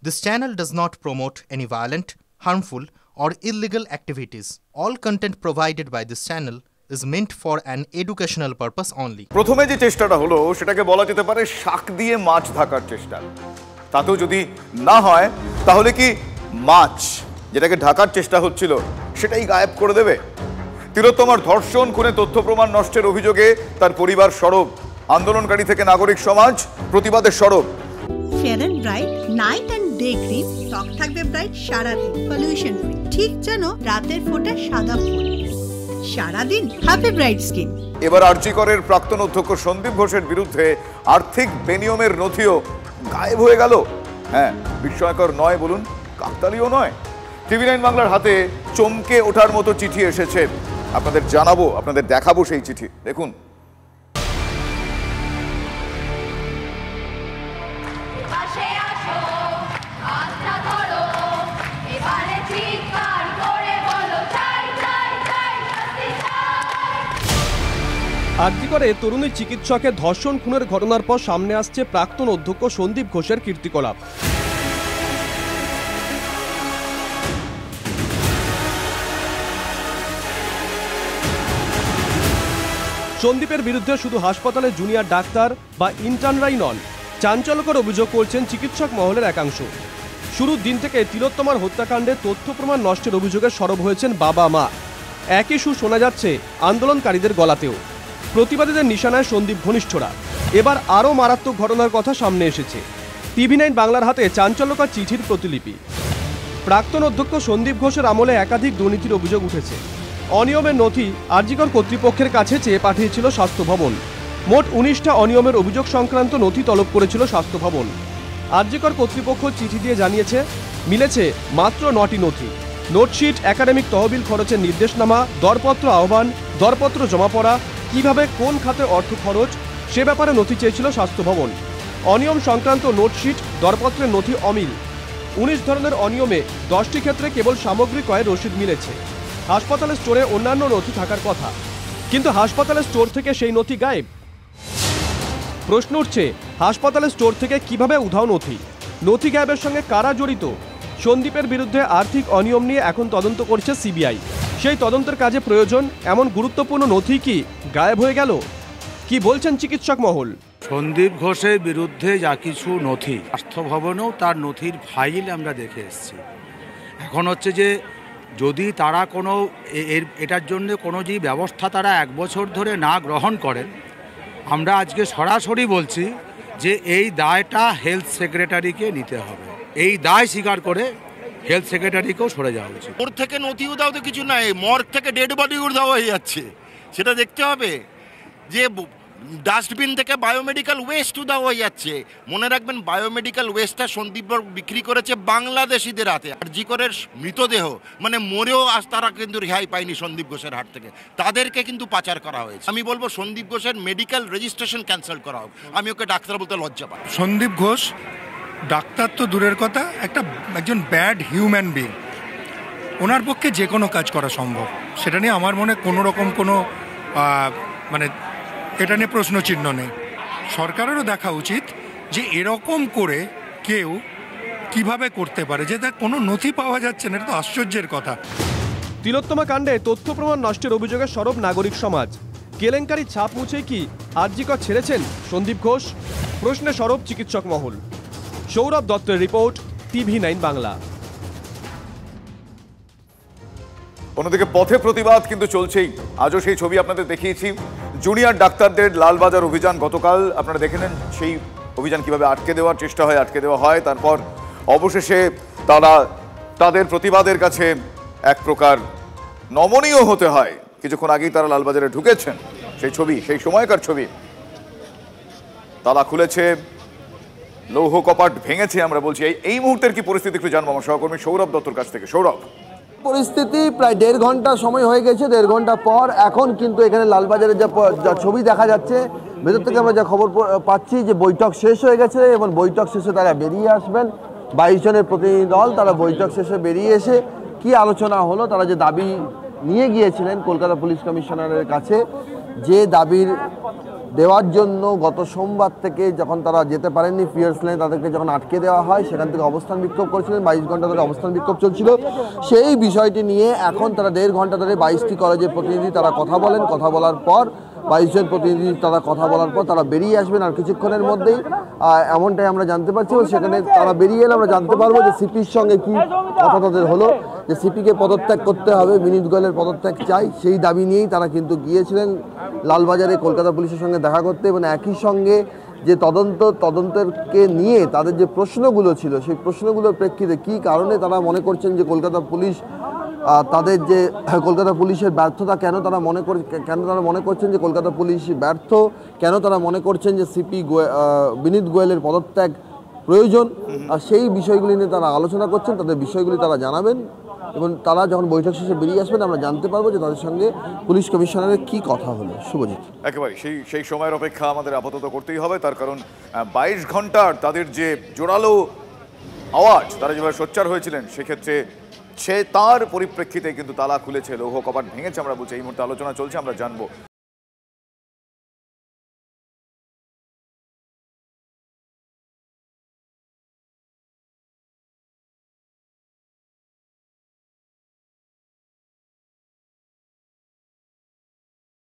This channel does not promote any violent, harmful, or illegal activities. All content provided by this channel is meant for an educational purpose only. প্রথমে যে চেষ্টাটা হলো সেটাকে বলা যেতে পারে শাক দিয়ে মাছ ঢাকার চেষ্টা। তাতেও যদি না হয় তাহলে কি মাছ যেটাকে ঢাকার চেষ্টা হচ্ছিল সেটাই গায়েব করে দেবে? তিলোত্তমার ধর্ষণ, খুনে তথ্য প্রমাণ নষ্টের অভিযোগে তার পরিবার সরব, আন্দোলনকারী থেকে নাগরিক সমাজ প্রতিবাদের সরব। Fair and bright night and day cream ত্বক থাকবে ব্রাইট সারাদিন, পলিউশন ফ্রি, ঠিক যেন রাতের ফোঁটা সাদা ফুল। সারাদিন হ্যাপি ব্রাইট স্কিন। এবার আরজি করের প্রাক্তন অধ্যক্ষ সন্দীপ ঘোষের বিরুদ্ধে আর্থিক বেনিয়মের নথিও গায়েব হয়ে গেল। হ্যাঁ, বিস্ময়কর নয় বলুন, কাকতালীয় নয়। টিভি9 বাংলার হাতে চমকে ওঠার মতো চিঠি এসেছে। আপনাদের জানাবো, আপনাদের দেখাবো সেই চিঠি। দেখুন। আরজি করে তরুণী চিকিৎসকের ধর্ষণ খুনের ঘটনার পর সামনে আসছে প্রাক্তন অধ্যক্ষ সন্দীপ ঘোষের কীর্তিকলাপ। সন্দীপের বিরুদ্ধে শুধু হাসপাতালে জুনিয়র ডাক্তার বা ইন্টার্নরাই নন, চাঞ্চল্যকর অভিযোগ করছেন চিকিৎসক মহলের একাংশ। শুরুর দিন থেকে তিলোত্তমার হত্যাকাণ্ডে তথ্য প্রমাণ নষ্টের অভিযোগে সরব হয়েছেন বাবা মা। একই সুর শোনা যাচ্ছে আন্দোলনকারীদের গলাতেও। প্রতিবাদীদের নিশানায় সন্দীপ ঘনিষ্ঠরা। এবার আরও মারাত্মক ঘটনার কথা সামনে এসেছে। টিভি9 বাংলার হাতে চাঞ্চল্যকর চিঠির প্রতিলিপি। প্রাক্তন অধ্যক্ষ সন্দীপ ঘোষের আমলে একাধিক দুর্নীতির অভিযোগ উঠেছে। অনিয়মের নথি আরজিকর কর্তৃপক্ষের কাছে চেয়ে পাঠিয়েছিল স্বাস্থ্য ভবন। মোট 19টা অনিয়মের অভিযোগ সংক্রান্ত নথি তলব করেছিল স্বাস্থ্য ভবন। আরজিকর কর্তৃপক্ষ চিঠি দিয়ে জানিয়েছে মিলেছে মাত্র 9টি নথি। নোটশিট, একাডেমিক তহবিল খরচের নির্দেশনামা, দরপত্র আহ্বান, দরপত্র জমা পড়া, কিভাবে কোন খাতে অর্থ খরচ সে ব্যাপারে নথি চেয়েছিল স্বাস্থ্য ভবন। অনিয়ম সংক্রান্ত নোটশিট, দরপত্রের নথি অমিল। 19 ধরনের অনিয়মে 10টি ক্ষেত্রে কেবল সামগ্রী ক্রয়ের রসিদ মিলেছে। হাসপাতালের স্টোরে অন্যান্য নথি থাকার কথা, কিন্তু হাসপাতালের স্টোর থেকে সেই নথি গায়েব। প্রশ্ন উঠছে, হাসপাতালের স্টোর থেকে কিভাবে উধাও নথি? নথি গায়েবের সঙ্গে কারা জড়িত? সন্দীপের বিরুদ্ধে আর্থিক অনিয়ম নিয়ে এখন তদন্ত করছে সিবিআই। সেই তদন্তের কাজে প্রয়োজন এমন গুরুত্বপূর্ণ নথি কি গায়েব হয়ে গেল? কি বলছেন চিকিৎসক মহল? সন্দীপ ঘোষের বিরুদ্ধে যা কিছু নথি, স্বাস্থ্য ভবনেও তার নথির ফাইল আমরা দেখে এসেছি। এখন হচ্ছে যে যদি তারা কোনো এটার জন্য কোনো যে ব্যবস্থা তারা 1 বছর ধরে না গ্রহণ করেন, আমরা আজকে সরাসরি বলছি যে এই দায়টা হেলথ সেক্রেটারিকে নিতে হবে। এই দায় স্বীকার করে হেলথ সেক্রেটারিকেও সরে যাওয়া উচিত। ওর থেকে নথি উধাও তো কিছু নাই, মর্গ থেকে ডেড বডি উধাও হয়ে যাচ্ছে, সেটা দেখতে হবে। যে ডাস্টবিন থেকে বায়োমেডিক্যাল ওয়েস্ট উধাও হয়ে যাচ্ছে। মনে রাখবেন, বায়োমেডিক্যাল ওয়েস্টটা সন্দীপ বিক্রি করেছে বাংলাদেশিদের হাতে। আরজি করের মৃতদেহ মানে মরেও আজ তারা কিন্তু রেহাই পায়নি সন্দীপ ঘোষের হাত থেকে, তাদেরকে কিন্তু পাচার করা হয়েছে। আমি বলবো সন্দীপ ঘোষের মেডিকেল রেজিস্ট্রেশন ক্যান্সেল করা হোক। আমি ওকে ডাক্তার বলতে লজ্জা পাই। সন্দীপ ঘোষ ডাক্তার তো দূরের কথা, একজন ব্যাড হিউম্যান বিং। ওনার পক্ষে যে কোনো কাজ করা সম্ভব, সেটা নিয়ে আমার মনে কোনো রকম কোনো মানে এটা নিয়ে প্রশ্নচিহ্ন নেই। সরকারেরও দেখা উচিত যে এরকম করে কেউ কিভাবে করতে পারে, যে তার কোনো নথি পাওয়া যাচ্ছে না। এটা তো আশ্চর্যের কথা। তিলোত্তমা কাণ্ডে তথ্য প্রমাণ নষ্টের অভিযোগে সরব নাগরিক সমাজ। কেলেঙ্কারি ছাপ মুছে কি আরজিকর ছেড়েছেন সন্দীপ ঘোষ? প্রশ্নে সরব চিকিৎসক মহল। সৌরভ দত্তের রিপোর্ট, টিভি9 বাংলা। অন্যদিকে পথে প্রতিবাদ কিন্তু চলছেই। আজও সেই ছবি আপনাদের দেখিয়েছি। জুনিয়র ডাক্তারদের লালবাজার অভিযান গতকাল আপনারা দেখে নেন। সেই অভিযান কিভাবে আটকে দেওয়া হয়, তারপর অবশেষে তারা তাদের প্রতিবাদের কাছে এক প্রকার নমনীয় হতে হয়। কিছুক্ষণ আগেই তারা লালবাজারে ঢুকেছেন। সেই ছবি, সেই সময়কার ছবি। তালা খুলেছে, লৌহ কপাট ভেঙেছে। আমরা বলছি এই মুহূর্তের কি পরিস্থিতি একটু জানবো আমার সহকর্মী সৌরভ দত্তর কাছ থেকে। সৌরভ, পরিস্থিতি প্রায় 1.5 ঘন্টা সময় হয়ে গেছে। 1.5 ঘন্টা পর এখন কিন্তু এখানে লালবাজারের যা ছবি দেখা যাচ্ছে, ভেতর থেকে আমরা যা খবর পাচ্ছি যে বৈঠক শেষ হয়ে গেছে এবং বৈঠক শেষে তারা বেরিয়ে আসবেন। 22 জনের প্রতিনিধি দল তারা বৈঠক শেষে বেরিয়ে এসে কি আলোচনা হলো, তারা যে দাবি নিয়ে গিয়েছিলেন কলকাতা পুলিশ কমিশনারের কাছে, যে দাবির দেওয়ার জন্য গত সোমবার থেকে যখন তারা যেতে পারেননি ফিয়ার্স লাইনে, তাদেরকে যখন আটকে দেওয়া হয় সেখান থেকে অবস্থান বিক্ষোভ করেছিলেন। 22 ঘন্টা ধরে অবস্থান বিক্ষোভ চলছিল। সেই বিষয়টি নিয়ে এখন তারা 1.5 ঘন্টা ধরে 22টি কলেজের প্রতিনিধি তারা কথা বলেন। কথা বলার পর 22 জন প্রতিনিধি তারা কথা বলার পর তারা বেরিয়ে আসবেন আর কিছুক্ষণের মধ্যেই, এমনটাই আমরা জানতে পারছি। এবং সেখানে তারা বেরিয়ে এলে আমরা জানতে পারবো যে সিপির সঙ্গে কি কথা তাদের হলো, যে সিপিকে পদত্যাগ করতে হবে, বিনীত গোয়েলের পদত্যাগ চাই, সেই দাবি নিয়েই তারা কিন্তু গিয়েছিলেন লালবাজারে কলকাতা পুলিশের সঙ্গে দেখা করতে। এবং একই সঙ্গে যে তদন্তকে নিয়ে তাদের যে প্রশ্নগুলো ছিল সেই প্রশ্নগুলোর প্রেক্ষিতে কী কারণে তারা মনে করছেন যে কলকাতা পুলিশ তাদের যে কলকাতা পুলিশের ব্যর্থতা কেন তারা মনে করছেন যে কলকাতা পুলিশ ব্যর্থ, কেন তারা মনে করছেন যে সিপি বিনীত গোয়েলের পদত্যাগ প্রয়োজন, আর সেই বিষয়গুলি নিয়ে তারা আলোচনা করছেন। তাদের বিষয়গুলি তারা জানাবেন এবং তারা যখন বৈঠক শেষে বেরিয়ে আসবেন আমরা জানতে পারবো যে তাদের সঙ্গে পুলিশ কমিশনারের কি কথা হলো। শুভজিৎ, একেবারে সেই সময়ের অপেক্ষা আমাদের আপাতত করতেই হবে, তার কারণ 22 ঘন্টার তাদের যে জোরালো আওয়াজ, তারা যেভাবে সোচ্চার হয়েছিলেন সেক্ষেত্রে তার পরিপ্রেক্ষিতে কিন্তু তালা খুলেছে, লৌহ কপাট ভেঙেছে আমরা বলছি। এই মুহূর্তে আলোচনা চলছে, আমরা জানবো